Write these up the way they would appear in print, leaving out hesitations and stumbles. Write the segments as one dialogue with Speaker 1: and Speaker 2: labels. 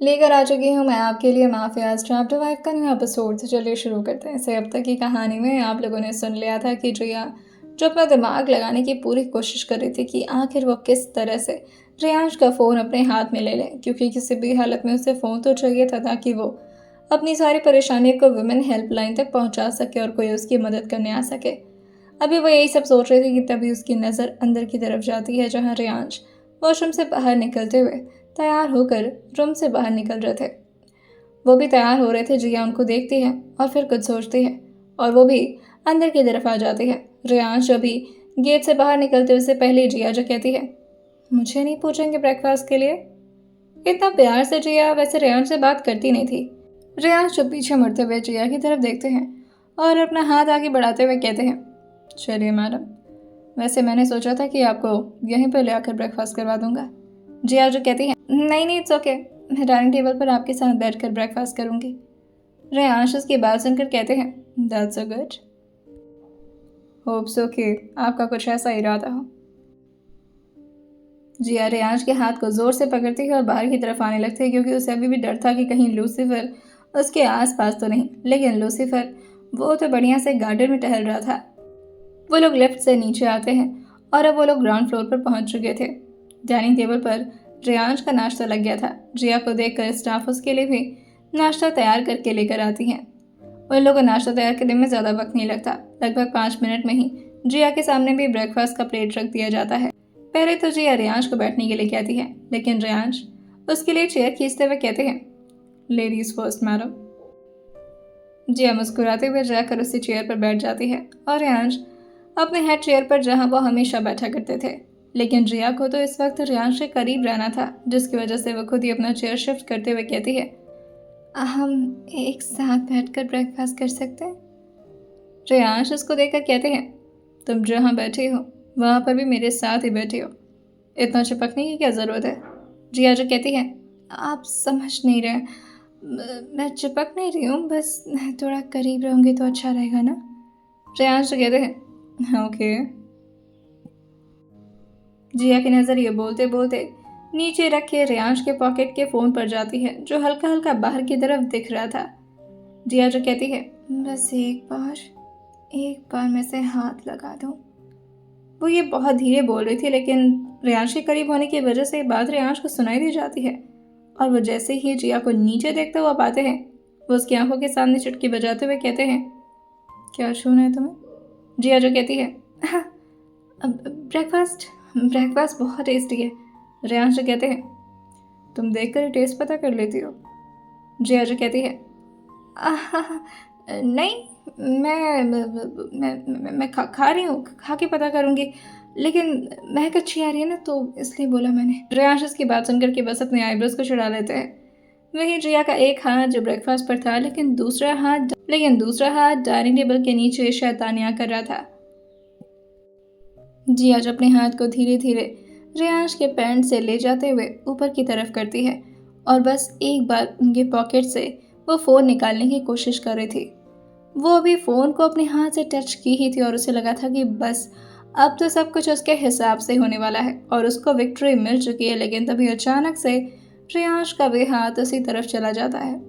Speaker 1: लेकर आ चुकी हूँ मैं आपके लिए माफियाज चैप्टर 5 का न्यू एपिसोड। तो चलिए शुरू करते हैं इसे। अब तक की कहानी में आप लोगों ने सुन लिया था कि जिया जो अपना दिमाग लगाने की पूरी कोशिश कर रही थी कि आखिर वो किस तरह से रियांश का फ़ोन अपने हाथ में ले ले, क्योंकि किसी भी हालत में उसे फ़ोन तो चाहिए था ताकि वो अपनी सारी परेशानी को वुमेन हेल्पलाइन तक पहुंचा सके और कोई उसकी मदद करने आ सके। अभी वो यही सब सोच रही थी कि तभी उसकी नज़र अंदर की तरफ जाती है, जहाँ रियांश वॉशरूम से बाहर निकलते हुए तैयार होकर रूम से बाहर निकल रहे थे। वो भी तैयार हो रहे थे। जिया उनको देखती है और फिर कुछ सोचती है और वो भी अंदर की तरफ आ जाती है। रियांश अभी गेट से बाहर निकलते उससे पहले जिया जो कहती है, मुझे नहीं पूछेंगे ब्रेकफास्ट के लिए? इतना प्यार से जिया वैसे रियांश से बात करती नहीं थी। रियांश जो पीछे मुड़ते हुए जिया की तरफ देखते हैं और अपना हाथ आगे बढ़ाते हुए कहते हैं, चलिए मैडम, वैसे मैंने सोचा था कि आपको यहीं पर ले आकर ब्रेकफास्ट करवा दूंगा। जिया जो कहती है, नहीं नहीं इट्स ओके, मैं डाइनिंग टेबल पर आपके साथ बैठकर ब्रेकफास्ट करूंगी। रेयांश उसकी बात सुनकर कहते हैं, that's so good, hopes okay आपका कुछ ऐसा इरादा हो। जिया रेयांश के हाथ को जोर से पकड़ती है और बाहर की तरफ आने लगती है, क्योंकि उसे अभी भी डर था कि कहीं लूसीफर उसके आसपास तो नहीं। लेकिन लूसीफर वो तो बढ़िया से गार्डन में टहल रहा था। वो लोग लिफ्ट से नीचे आते हैं और अब वो लोग ग्राउंड फ्लोर पर पहुंच चुके थे। डाइनिंग टेबल पर रेयांश का नाश्ता लग गया था। जिया को देखकर स्टाफ उसके लिए भी नाश्ता तैयार करके लेकर आती हैं। उन लोगों को नाश्ता तैयार करने में ज़्यादा वक्त नहीं लगता। लगभग 5 मिनट में ही जिया के सामने भी ब्रेकफास्ट का प्लेट रख दिया जाता है। पहले तो जिया रेयांश को बैठने के लिए कहती है, लेकिन रेयांश उसके लिए चेयर खींचते हुए कहते हैं, लेडीज फर्स्ट मैडम। जिया मुस्कुराते हुए जाकर उसी चेयर पर बैठ जाती है और रेयांश अपने हेड चेयर पर, जहां वो हमेशा बैठा करते थे। लेकिन जिया को तो इस वक्त रेयांश के करीब रहना था, जिसकी वजह से वो खुद ही अपना चेयर शिफ्ट करते हुए कहती है, हम एक साथ बैठकर ब्रेकफास्ट कर सकते हैं? रेयांश उसको देखकर कहते हैं, तुम जहाँ बैठी हो वहाँ पर भी मेरे साथ ही बैठी हो, इतना चिपकने की क्या ज़रूरत है? जिया जो कहती है, आप समझ नहीं रहे, मैं चिपक नहीं रही हूँ, बस थोड़ा करीब रहूँगी तो अच्छा रहेगा ना? रेयांश जो कहते हैं, ओके। जिया की नज़र ये बोलते बोलते नीचे रखे रेयांश के पॉकेट के फ़ोन पर जाती है, जो हल्का हल्का बाहर की तरफ दिख रहा था। जिया जो कहती है, बस एक बार मैं से हाथ लगा दूँ। वो ये बहुत धीरे बोल रही थी, लेकिन रेयांश के करीब होने की वजह से ये बात रेयांश को सुनाई दी जाती है। और वो जैसे ही जिया को नीचे देखते हुए पाते हैं, वो उसकी आंखों के सामने चुटकी बजाते हुए कहते हैं, क्या छूना है तुम्हें? जिया जो कहती है, हाँ, ब्रेकफास्ट ब्रेकफास्ट बहुत टेस्टी है। रेयांश जो कहते हैं, तुम देखकर ही टेस्ट पता कर लेती हो। जिया जो कहती है, नहीं, मैं खा रही हूँ, खा के पता करूँगी, लेकिन महक अच्छी आ रही है ना, तो इसलिए बोला मैंने। रेयांश इसकी बात सुनकर के बस अपने आईब्रोज को चिढ़ा लेते हैं। वहीं जिया का एक हाथ जो ब्रेकफास्ट पर था, लेकिन दूसरा हाथ डाइनिंग टेबल के नीचे शैतानियाँ कर रहा था। जिया जो अपने हाथ को धीरे धीरे रेयांश के पैंट से ले जाते हुए ऊपर की तरफ करती है और बस एक बार उनके पॉकेट से वो फ़ोन निकालने की कोशिश कर रही थी। वो अभी फ़ोन को अपने हाथ से टच की ही थी और उसे लगा था कि बस अब तो सब कुछ उसके हिसाब से होने वाला है और उसको विक्ट्री मिल चुकी है। लेकिन तभी अचानक से रेयांश का भी हाथ उसी तरफ चला जाता है।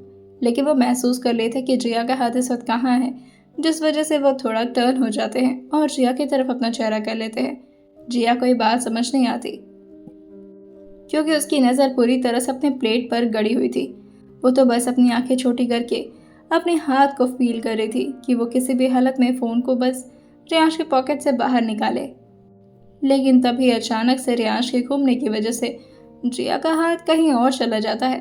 Speaker 1: लेकिन वो महसूस कर लेते कि जिया का हाथ इस वक्त कहाँ है, जिस वजह से वो थोड़ा टर्न हो जाते हैं और जिया की तरफ अपना चेहरा कर लेते हैं। जिया को ये बात समझ नहीं आती, क्योंकि उसकी नज़र पूरी तरह से अपने प्लेट पर गड़ी हुई थी। वो तो बस अपनी आंखें छोटी करके अपने हाथ को फील कर रही थी कि वो किसी भी हालत में फ़ोन को बस रेयांश के पॉकेट से बाहर निकाले। लेकिन तभी अचानक से रेयांश के घूमने की वजह से जिया का हाथ कहीं और चला जाता है।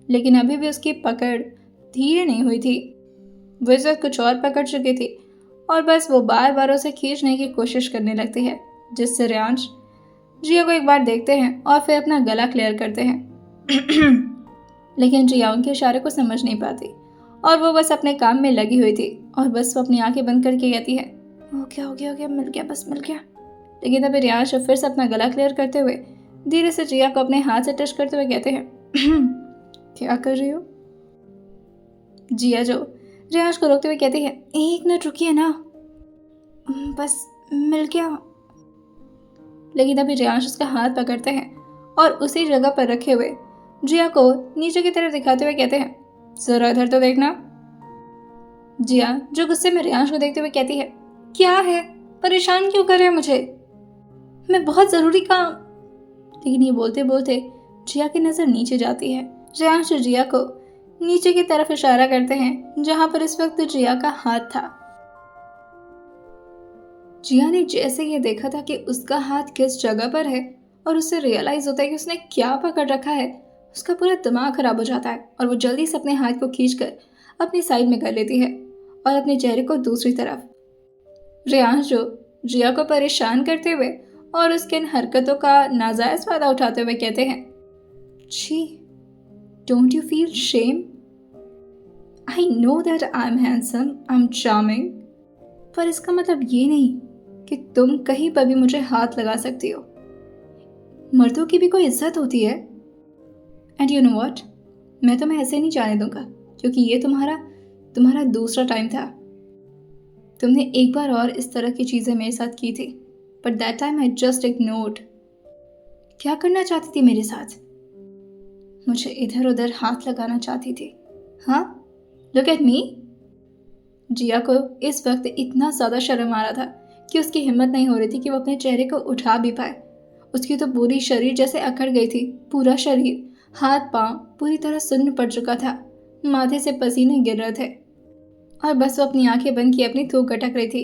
Speaker 1: लेकिन अभी भी उसकी पकड़ धीरे नहीं हुई थी। वो इस वक्त कुछ और पकड़ चुकी थी और बस वो बार बार उसे खींचने की कोशिश करने लगती है, जिससे रेयांश जिया को एक बार देखते हैं और फिर अपना गला क्लियर करते हैं। लेकिन जिया उनके इशारे को समझ नहीं पाती और वो बस अपने काम में लगी हुई थी और बस वो अपनी आंखें बंद करके कहती है, हो गया, मिल गया, बस मिल गया। लेकिन तभी रेयांश फिर से अपना गला क्लियर करते हुए धीरे से जिया को अपने हाथ से टच करते हुए कहते हैं, क्या कर रही हो? जिया जो रेयांश को रोकते हुए कहती है, एक मिनट रुकिए ना, बस मिल गया। लेकिन तभी रेयांश उसका हाथ पकड़ते हैं और उसी जगह पर रखे हुए जिया को नीचे की तरफ दिखाते हुए कहते हैं, जरा इधर तो देखना। जिया जो गुस्से में रियांश को देखते हुए कहती है, क्या है, परेशान क्यों कर रहे हैं मुझे, मैं बहुत जरूरी काम। लेकिन ये बोलते बोलते जिया की नजर नीचे जाती है। रियांश जिया को नीचे की तरफ इशारा करते हैं जहां पर इस वक्त जिया का हाथ था। जिया ने जैसे ये देखा था कि उसका हाथ किस जगह पर है और उसे रियलाइज होता है कि उसने क्या पकड़ रखा है, उसका पूरा दिमाग खराब हो जाता है और वो जल्दी से अपने हाथ को खींचकर अपनी साइड में कर लेती है और अपने चेहरे को दूसरी तरफ। रियांश जो जिया को परेशान करते हुए और उसके इन हरकतों का नाजायज फायदा उठाते हुए कहते हैं, छी, don't you feel shame? I know that I am handsome, I am charming, पर इसका मतलब ये नहीं कि तुम कहीं पर भी मुझे हाथ लगा सकती हो। मर्दों की भी कोई इज्जत होती है। एंड यू नो व्हाट, मैं तुम्हें ऐसे नहीं जाने दूंगा क्योंकि ये तुम्हारा दूसरा टाइम था। तुमने एक बार और इस तरह की चीजें मेरे साथ की थी, but that time I just ignored. क्या करना चाहती थी मेरे साथ? मुझे इधर उधर हाथ लगाना चाहती थी। हाँ, लुक एट मी। जिया को इस वक्त इतना ज़्यादा शर्म आ रहा था कि उसकी हिम्मत नहीं हो रही थी कि वो अपने चेहरे को उठा भी पाए। उसकी तो पूरी शरीर जैसे अकड़ गई थी, पूरा शरीर, हाथ पांव पूरी तरह सुन्न पड़ चुका था, माथे से पसीने गिर रहे थे और बस वो अपनी आंखें बंद किए अपनी थूक गटक रही थी।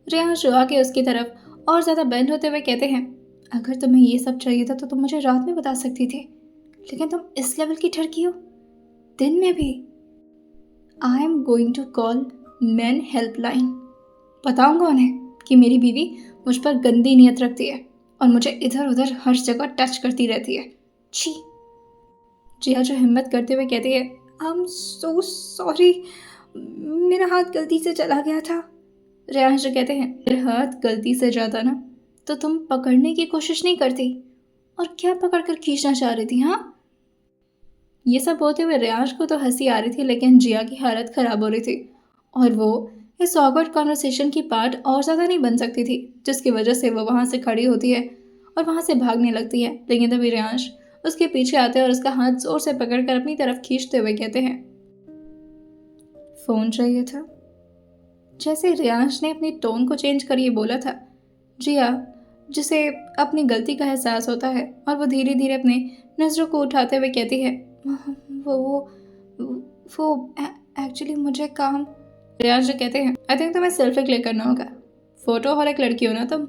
Speaker 1: रियांश जो आके उसकी तरफ और ज़्यादा बेंड होते हुए कहते हैं, अगर तुम्हें ये सब चाहिए था तो तुम मुझे रात में बता सकती थी, लेकिन तुम इस लेवल की ठरकी हो, दिन में भी। I am going to call man helpline. बताऊंगा उन्हें कि मेरी बीवी मुझ पर गंदी नीयत रखती है और मुझे इधर उधर हर जगह टच करती रहती है। छी। जिया जो हिम्मत करते हुए कहती है, आई एम सो सॉरी, मेरा हाथ गलती से चला गया था। रियांश जो कहते हैं, मेरा हाथ गलती से जाता ना तो तुम पकड़ने की कोशिश नहीं करती, और क्या पकड़ कर खींचना चाह रही थी? हाँ, ये सब बोलते हुए रियांश को तो हंसी आ रही थी, लेकिन जिया की हालत खराब हो रही थी और वो इस ऑकवर्ड कॉन्वर्सेशन की पार्ट और ज़्यादा नहीं बन सकती थी, जिसकी वजह से वो वहाँ से खड़ी होती है और वहाँ से भागने लगती है। लेकिन तभी रियांश उसके पीछे आते हैं और उसका हाथ जोर से पकड़कर अपनी तरफ खींचते हुए कहते हैं, फ़ोन चाहिए था। जैसे रियांश ने अपनी टोन को चेंज कर ये बोला था, जिया जिसे अपनी गलती का एहसास होता है और वो धीरे धीरे अपने नज़रों को उठाते हुए कहती है, वो एक्चुअली मुझे काम। रियांश जो कहते हैं, आई थिंक तुम्हें सेल्फी क्लिक करना होगा, फोटो और एक लड़की हो ना तुम।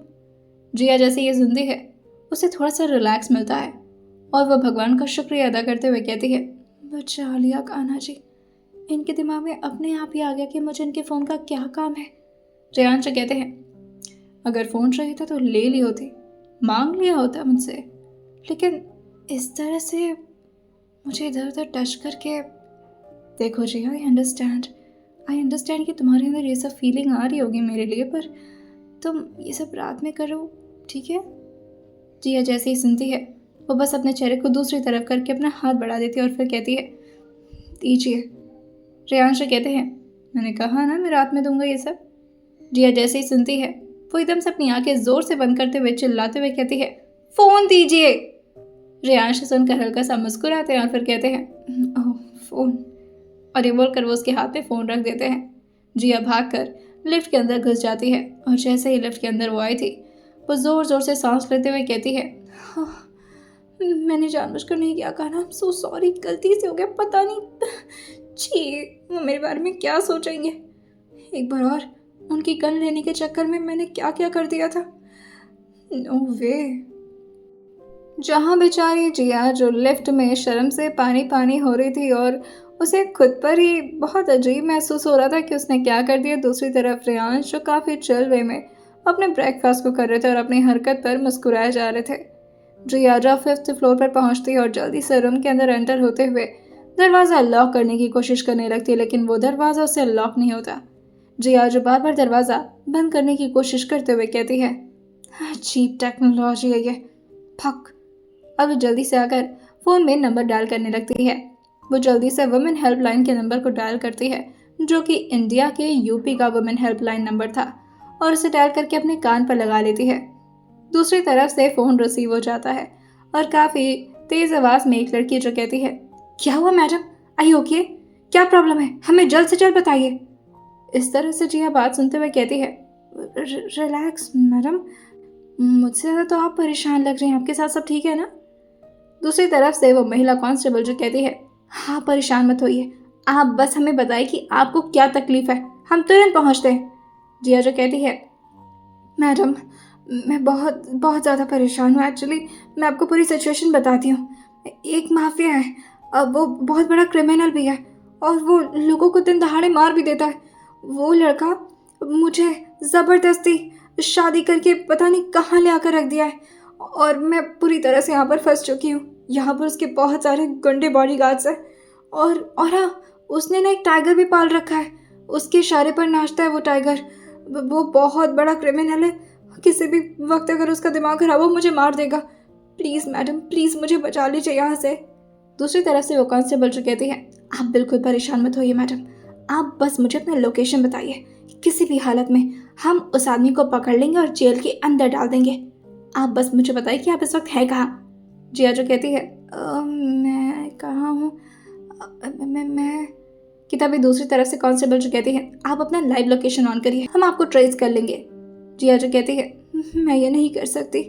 Speaker 1: जिया जैसे ये सुनती है उसे थोड़ा सा रिलैक्स मिलता है और वह भगवान का शुक्रिया अदा करते हुए कहती है, बचा लिया कान्हा जी, इनके दिमाग में अपने आप ही आ गया कि मुझे इनके फ़ोन का क्या काम है। रियांश कहते हैं, अगर फ़ोन चाहिए था तो ले ली होती, मांग लिया होता मुझसे, लेकिन इस तरह से मुझे इधर उधर टच करके। देखो जी, आई अंडरस्टैंड कि तुम्हारे अंदर ये सब फीलिंग आ रही होगी मेरे लिए, पर तुम ये सब रात में करो, ठीक है? जिया जैसे ही सुनती है वो बस अपने चेहरे को दूसरी तरफ करके अपना हाथ बढ़ा देती है और फिर कहती है, दीजिए। रियांश कहते हैं, मैंने कहा ना मैं रात में दूंगा ये सब। जिया जैसे ही सुनती है वो एकदम से अपनी आंखें जोर से बंद करते हुए चिल्लाते हुए कहती है, फ़ोन दीजिए। रियांश सुनकर हल्का सा मुस्कुराते हैं और फिर कहते हैं, ओह फ़ोन, और ये बोलकर वो उसके हाथ में फ़ोन रख देते हैं। जिया भागकर लिफ्ट के अंदर घुस जाती है और जैसे ही लिफ्ट के अंदर वो आई थी वो ज़ोर ज़ोर से सांस लेते हुए कहती है, हाँ, मैंने जानबूझकर नहीं किया, Kanha, I am so sorry, गलती से हो गया, पता नहीं, छी, वो मेरे बारे में क्या सोचेंगे। एक बार और उनकी गन लेने के चक्कर में मैंने क्या क्या कर दिया था। नो वे। जहाँ बेचारी जिया जो लिफ्ट में शर्म से पानी पानी हो रही थी और उसे खुद पर ही बहुत अजीब महसूस हो रहा था कि उसने क्या कर दिया, दूसरी तरफ रियांश जो काफ़ी चिल वे में अपने ब्रेकफास्ट को कर रहे थे और अपनी हरकत पर मुस्कुराए जा रहे थे। जिया जब 5th फ्लोर पर पहुंचती और जल्दी से रूम के अंदर एंटर होते हुए दरवाज़ा लॉक करने की कोशिश करने लगती, लेकिन वो दरवाज़ा उससे लॉक नहीं होता। जिया जो बार बार दरवाज़ा बंद करने की कोशिश करते हुए कहती है, चीप टेक्नोलॉजी है ये, फक। अब जल्दी से आकर फ़ोन में नंबर डायल करने लगती है। वो जल्दी से वुमेन हेल्पलाइन के नंबर को डायल करती है, जो कि इंडिया के यूपी का वुमेन हेल्पलाइन नंबर था, और उसे डायल करके अपने कान पर लगा लेती है। दूसरी तरफ से फ़ोन रिसीव हो जाता है और काफ़ी तेज आवाज में एक लड़की जो कहती है, क्या हुआ मैडम, आई ओके, क्या प्रॉब्लम है, हमें जल्द से जल्द बताइए। इस तरह से जिया बात सुनते हुए कहती है, रिलैक्स मैडम, मुझसे ज़्यादा तो आप परेशान लग रहे हैं, आपके साथ सब ठीक है ना। दूसरी तरफ से वो महिला कांस्टेबल जो कहती है, हाँ परेशान मत होइए, आप बस हमें बताइए कि आपको क्या तकलीफ है, हम तुरंत पहुंचते हैं। जिया जो कहती है, मैडम मैं बहुत बहुत ज़्यादा परेशान हूँ एक्चुअली, मैं आपको पूरी सिचुएशन बताती हूँ। एक माफिया है, अब वो बहुत बड़ा क्रिमिनल भी है और वो लोगों को दिन दहाड़े मार भी देता है। वो लड़का मुझे ज़बरदस्ती शादी करके पता नहीं कहाँ ले आकर रख दिया है और मैं पूरी तरह से यहाँ पर फंस चुकी हूँ। यहाँ पर उसके बहुत सारे गुंडे बॉडीगार्ड्स हैं और हाँ, उसने ना एक टाइगर भी पाल रखा है, उसके इशारे पर नाचता है वो टाइगर। वो बहुत बड़ा क्रिमिनल है, किसी भी वक्त अगर उसका दिमाग खराब हो मुझे मार देगा। प्लीज़ मैडम, प्लीज़ मुझे बचा लीजिए यहाँ से। दूसरी तरफ से वो कांस्टेबल जो कहती है, आप बिल्कुल परेशान मत होइए मैडम, आप बस मुझे अपना लोकेशन बताइए, किसी भी हालत में हम उस आदमी को पकड़ लेंगे और जेल के अंदर डाल देंगे। आप बस मुझे बताइए कि आप इस वक्त है कहाँ। जिया जो कहती है, मैं कहाँ हूँ, मैं कि तभी दूसरी तरफ से कांस्टेबल जो कहती है, आप अपना लाइव लोकेशन ऑन करिए, हम आपको ट्रेस कर लेंगे। जिया जो कहती है, मैं ये नहीं कर सकती,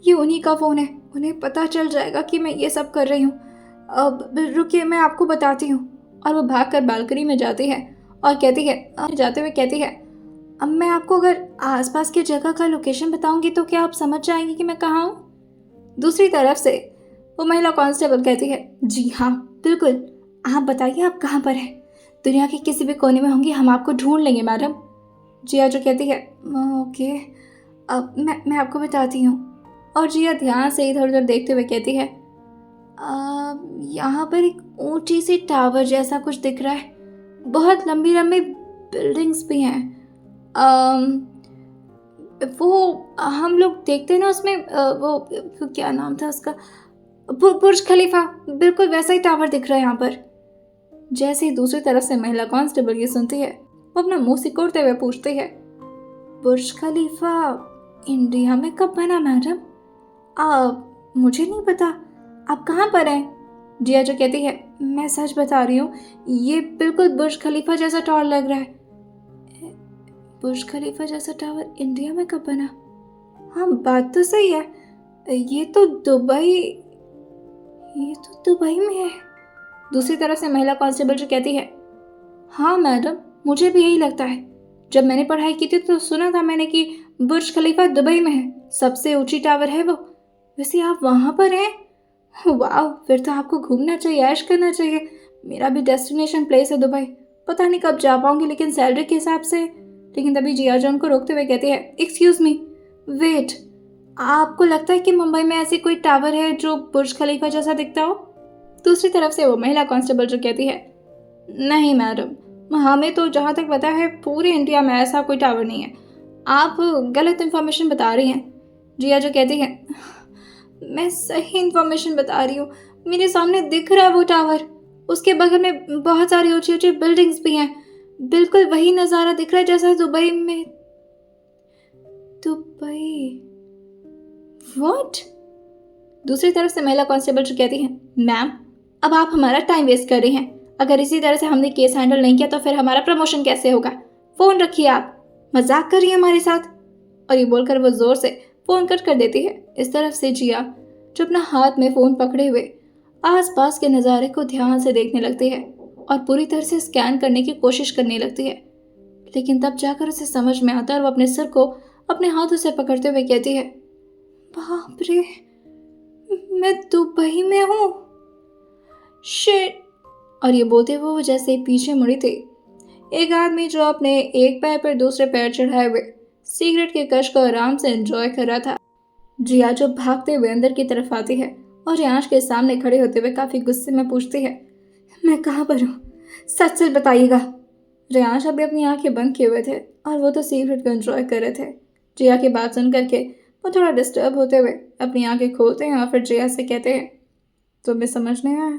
Speaker 1: ये उन्हीं का फ़ोन है, उन्हें पता चल जाएगा कि मैं ये सब कर रही हूँ। अब रुकिए मैं आपको बताती हूँ। और वो भागकर बालकनी में जाती है और कहती है, जाते हुए कहती है, अब मैं आपको अगर आसपास की जगह का लोकेशन बताऊंगी तो क्या आप समझ जाएंगी कि मैं कहाँ हूँ। दूसरी तरफ से वो महिला कांस्टेबल कहती है, जी हाँ बिल्कुल, आप बताइए आप कहाँ पर हैं, दुनिया के किसी भी कोने में होंगी, हम आपको ढूंढ लेंगे मैडम। जिया जो कहती है, ओके, अब मैं आपको बताती हूँ। और जिया ध्यान से इधर उधर देखते हुए कहती है, यहाँ पर एक ऊंची सी टावर जैसा कुछ दिख रहा है, बहुत लंबी लंबी बिल्डिंग्स भी हैं। वो हम लोग देखते हैं ना उसमें, वो क्या नाम था उसका, बुर्ज खलीफा, बिल्कुल वैसा ही टावर दिख रहा है यहाँ पर। जैसे ही दूसरी तरफ से महिला कांस्टेबल ये सुनती है, वो अपना मुंह सिकोड़ते हुए पूछती है, बुर्ज खलीफा इंडिया में कब बना मैडम? मुझे नहीं पता, आप कहाँ पर हैं? जिया जो कहती है, मैं सच बता रही हूँ, ये बिल्कुल बुर्ज खलीफा जैसा टावर लग रहा है। बुर्ज खलीफा जैसा टावर इंडिया में कब बना? हाँ बात तो सही है, ये तो दुबई में है। दूसरी तरफ से महिला कांस्टेबल जो कहती है, हाँ मैडम मुझे भी यही लगता है, जब मैंने पढ़ाई की थी तो सुना था मैंने कि बुर्ज खलीफा दुबई में है, सबसे ऊंची टावर है वो। वैसे आप वहाँ पर हैं? वाह, फिर तो आपको घूमना चाहिए, ऐश करना चाहिए। मेरा भी डेस्टिनेशन प्लेस है दुबई, पता नहीं कब जा पाऊंगी लेकिन सैलरी के हिसाब से। लेकिन तभी जिया जॉन को रोकते हुए कहती है, एक्सक्यूज मी, वेट, आपको लगता है कि मुंबई में ऐसी कोई टावर है जो बुर्ज खलीफा जैसा दिखता हो? दूसरी तरफ से वो महिला कांस्टेबल जो कहती है, नहीं मैडम, हमें तो जहाँ तक पता है पूरे इंडिया में ऐसा कोई टावर नहीं है, आप गलत इन्फॉर्मेशन बता रही हैं। जिया जो कहती है, मैं सही इन्फॉर्मेशन बता रही हूँ, मेरे सामने दिख रहा है वो टावर, उसके बगल में बहुत सारी ऊंची ऊंची बिल्डिंग्स भी हैं, बिल्कुल वही नज़ारा दिख रहा है जैसा दुबई में। दुबई? व्हाट? दूसरी तरफ से महिला कांस्टेबल जो कहती है, मैम अब आप हमारा टाइम वेस्ट कर रही हैं, अगर इसी तरह से हमने केस हैंडल नहीं किया तो फिर हमारा प्रमोशन कैसे होगा? फ़ोन रखिए, आप मजाक कर रही हैं हमारे साथ। और ये बोलकर वो ज़ोर से फ़ोन कट कर देती है। इस तरफ से जिया जो अपना हाथ में फ़ोन पकड़े हुए आसपास के नज़ारे को ध्यान से देखने लगती है और पूरी तरह से स्कैन करने की कोशिश करने लगती है। लेकिन तब जाकर उसे समझ में आता है और वो अपने सिर को अपने हाथों से पकड़ते हुए कहती है, बाप रे, मैं दुबई में हूँ, शिट। और ये बोलते हुए वो जैसे पीछे मुड़ी थी, एक आदमी जो अपने एक पैर पर दूसरे पैर चढ़ाए हुए सिगरेट के कश को आराम से एंजॉय कर रहा था। जिया जो भागते हुए अंदर की तरफ आती है और रियांश के सामने खड़े होते हुए काफी गुस्से में पूछती है, मैं कहाँ पर हूँ, सच सच बताइएगा। रियांश अभी अपनी आंखें बंद किए हुए थे और वो तो सिगरेट को एंजॉय कर रहे थे। जिया की बात सुन करके वो थोड़ा डिस्टर्ब होते हुए अपनी आंखें खोलते हैं और फिर जिया से कहते हैं, तुम्हें समझ नहीं आया?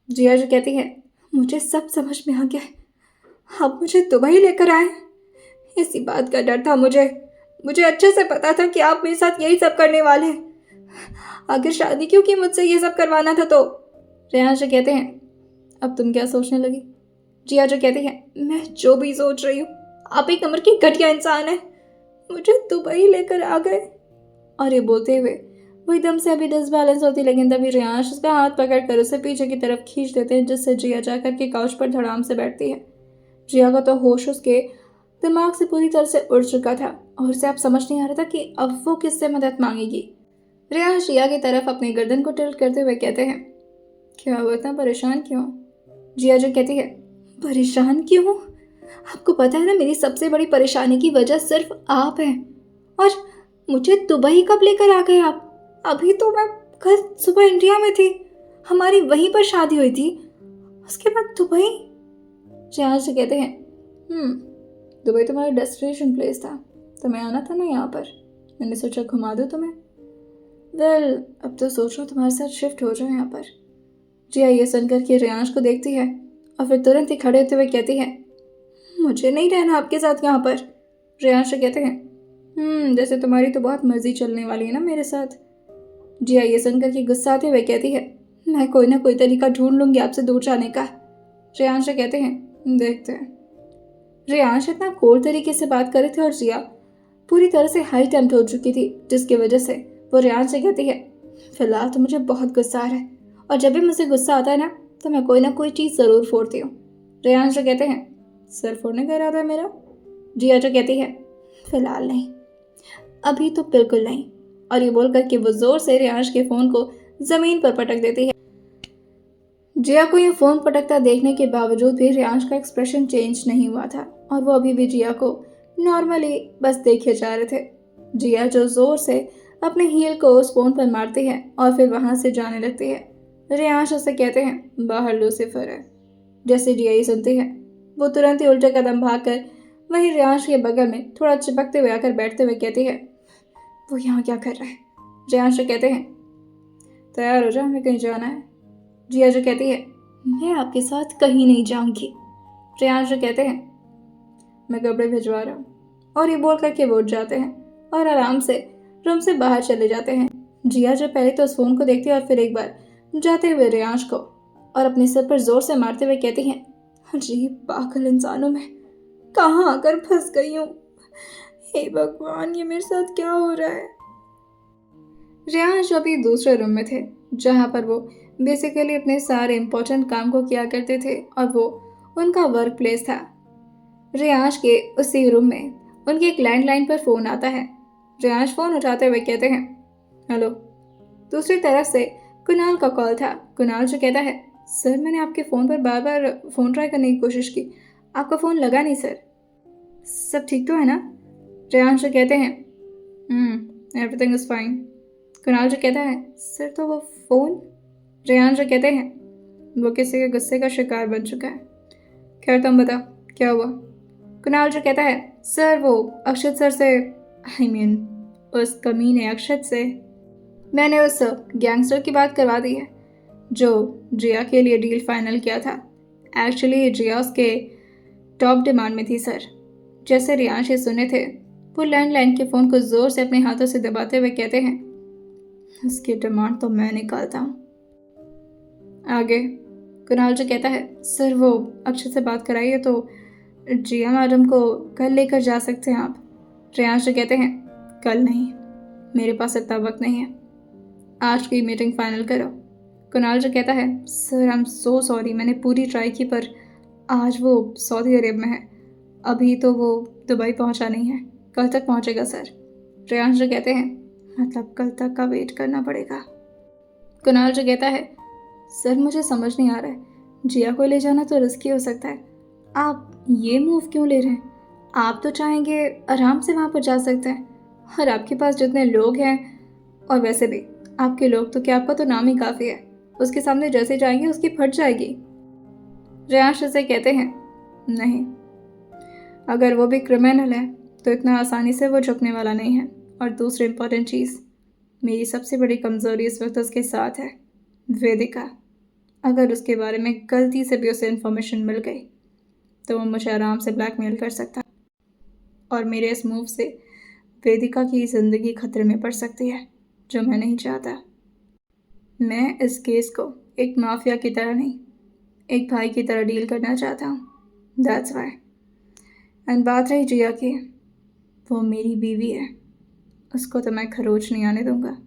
Speaker 1: जिया जो कहती है, मुझे सब समझ में आ गया, आप मुझे दुबई लेकर आए, इसी बात का डर था मुझे अच्छे से पता था कि आप मेरे साथ यही सब करने वाले हैं। आखिर शादी क्यों की मुझसे ये सब करवाना था तो? रेहान जो कहते हैं, अब तुम क्या सोचने लगी? जिया जो कहती है, मैं जो भी सोच रही हूँ, आप ही कमर की घटिया इंसान है, मुझे दुबई लेकर आ गए। और ये बोलते हुए वो एकदम से अभी डिसबैलेंस होती, लेकिन तभी रेयांश उसका हाथ पकड़कर उसे पीछे की तरफ खींच देते हैं, जिससे जिया जाकर के काउच पर धड़ाम से बैठती है। जिया का तो होश उसके दिमाग से पूरी तरह से उड़ चुका था और उसे अब समझ नहीं आ रहा था कि अब वो किससे मदद मांगेगी। रेयांश जिया की तरफ अपनी गर्दन को टिल्ट करते हुए कहते हैं, क्या हुआ, इतना परेशान क्यों? जिया जो कहती है, परेशान क्यों हूँ? आपको पता है ना, मेरी सबसे बड़ी परेशानी की वजह सिर्फ आप हैं। और मुझे दुबई कब लेकर आ गए आप? अभी तो मैं कल सुबह इंडिया में थी, हमारी वहीं पर शादी हुई थी, उसके बाद दुबई। जहाज से कहते हैं, दुबई तुम्हारा डेस्टिनेशन प्लेस था, तुम्हें आना था ना यहाँ पर, मैंने सोचा घुमा दूँ तुम्हें। वेल, अब तो सोच रहा हूँ तुम्हारे साथ शिफ्ट हो जाओ यहाँ पर। जिया ये सुनकर के रेयांश को देखती है और फिर तुरंत ही खड़े होते हुए कहती है, मुझे नहीं रहना आपके साथ यहाँ पर। रेयांश कहते हैं, जैसे तुम्हारी तो बहुत मर्जी चलने वाली है ना मेरे साथ। जिया ये सुनकर के गुस्साते हुए कहती है, मैं कोई ना कोई तरीका ढूंढ लूंगी आपसे दूर जाने का। रेयांश कहते हैं, देखते हैं। रेयांश इतना कोल्ड तरीके से बात कर रहे थे और जिया पूरी तरह से हाई टेम्प्ट हो चुकी थी, जिसकी वजह से वो रेयांश से कहती है, फिलहाल तो मुझे बहुत गुस्सा आ रहा है और जब भी मुझे गुस्सा आता है ना तो मैं कोई ना कोई चीज़ ज़रूर फोड़ती हूँ। रेयांश कहते हैं, सर फोड़ने का इरादा है मेरा? जिया जो कहती है, फिलहाल नहीं, अभी तो बिल्कुल नहीं। और ये बोलकर के वो जोर से रेयांश के फ़ोन को ज़मीन पर पटक देती है। जिया को ये फ़ोन पटकता देखने के बावजूद भी रेयांश का एक्सप्रेशन चेंज नहीं हुआ था और वो अभी भी जिया को नॉर्मली बस देखे जा रहे थे। जिया जो ज़ोर से अपने हील को उस फ़ोन पर मारती है और फिर वहाँ से जाने लगती है। रेयांश उसे कहते हैं, बाहर लूसीफर है। जैसे जिया ये सुनती है, वो तुरंत ही उल्टे कदम भागकर वहीं रेयांश के बगल में थोड़ा चिपकते हुए आकर बैठते हुए कहती है, वो यहाँ क्या कर रहा है? रेयांश कहते हैं, तैयार हो जा, हमें कहीं जाना है। जिया जो कहती है, मैं आपके साथ कहीं नहीं जाऊंगी। रेयांश कहते हैं, मैं कपड़े भिजवा रहा हूँ। और ये बोल करके वो उठ जाते हैं और आराम से रूम से बाहर चले जाते हैं। जिया जो पहले तो उस फोन को देखती है और फिर एक बार जाते हुए रेयांश को और अपने सिर पर जोर से मारते हुए कहती हैं, अजीब पागल इंसानों में कहाँ आकर फंस गई हूँ। हे भगवान, ये मेरे साथ क्या हो रहा है? रेयांश अभी दूसरे रूम में थे, जहाँ पर वो बेसिकली अपने सारे इम्पोर्टेंट काम को किया करते थे और वो उनका वर्क प्लेस था। रेयांश के उसी रूम में उनके एक लैंडलाइन पर फ़ोन आता है। रेयांश फ़ोन उठाते हुए कहते हैं, हेलो। दूसरी तरफ से कुणाल का कॉल था। कुणाल जो कहता है, सर मैंने आपके फ़ोन पर बार बार फ़ोन ट्राई करने की कोशिश की, आपका फ़ोन लगा नहीं सर। सब ठीक तो है ना? रेयांश जो कहते हैं, एवरीथिंग इज़ फाइन। कुणाल जो कहता है, सर तो वो फ़ोन? रेयांश जो कहते हैं, वो किसी के गुस्से का शिकार बन चुका है। खैर तुम बताओ क्या हुआ? कुणाल जो कहता है, सर वो अक्षत सर से, उस कमीने अक्षत से मैंने उस गैंगस्टर की बात करवा दी है जो जिया के लिए डील फाइनल किया था। एक्चुअली जिया उसके टॉप डिमांड में थी सर। जैसे रेयांश ये सुने थे, वो लैंडलाइन के फ़ोन को ज़ोर से अपने हाथों से दबाते हुए कहते हैं, उसकी डिमांड तो मैं निकालता हूँ। आगे कुणाल जो कहता है, सर वो अक्षत से बात कराइए तो जिया मैडम को कल लेकर जा सकते हैं आप। रेयांश जो कहते हैं, कल नहीं, मेरे पास इतना वक्त नहीं है, आज की मीटिंग फाइनल करो। कुणाल जो कहता है, sir I am so sorry, मैंने पूरी ट्राई की पर आज वो सऊदी अरब में है, अभी तो वो दुबई पहुंचा नहीं है, कल तक पहुंचेगा सर। रेयांश जो कहते हैं, मतलब कल तक का वेट करना पड़ेगा। कुणाल जो कहता है, सर मुझे समझ नहीं आ रहा है, जिया को ले जाना तो रिस्की हो सकता है, आप ये मूव क्यों ले रहे हैं? आप तो चाहेंगे आराम से वहाँ पर जा सकते हैं और आपके पास जितने लोग हैं, और वैसे भी आपके लोग तो क्या, आपका तो नाम ही काफ़ी है, उसके सामने जैसे जाएंगे उसकी फट जाएगी। रेयांश उसे कहते हैं, नहीं, अगर वो भी क्रिमिनल है तो इतना आसानी से वो झुकने वाला नहीं है। और दूसरी इम्पोर्टेंट चीज़, मेरी सबसे बड़ी कमज़ोरी इस वक्त उसके साथ है, वेदिका। अगर उसके बारे में गलती से भी उसे इन्फॉर्मेशन मिल गई तो वो मुझे आराम से ब्लैकमेल कर सकता और मेरे इस मूव से वेदिका की ज़िंदगी खतरे में पड़ सकती है। जो मैं नहीं चाहता। मैं इस केस को एक माफिया की तरह नहीं, एक भाई की तरह डील करना चाहता हूँ। That's why. एंड बात रही जिया की, वो मेरी बीवी है, उसको तो मैं खरोच नहीं आने दूंगा।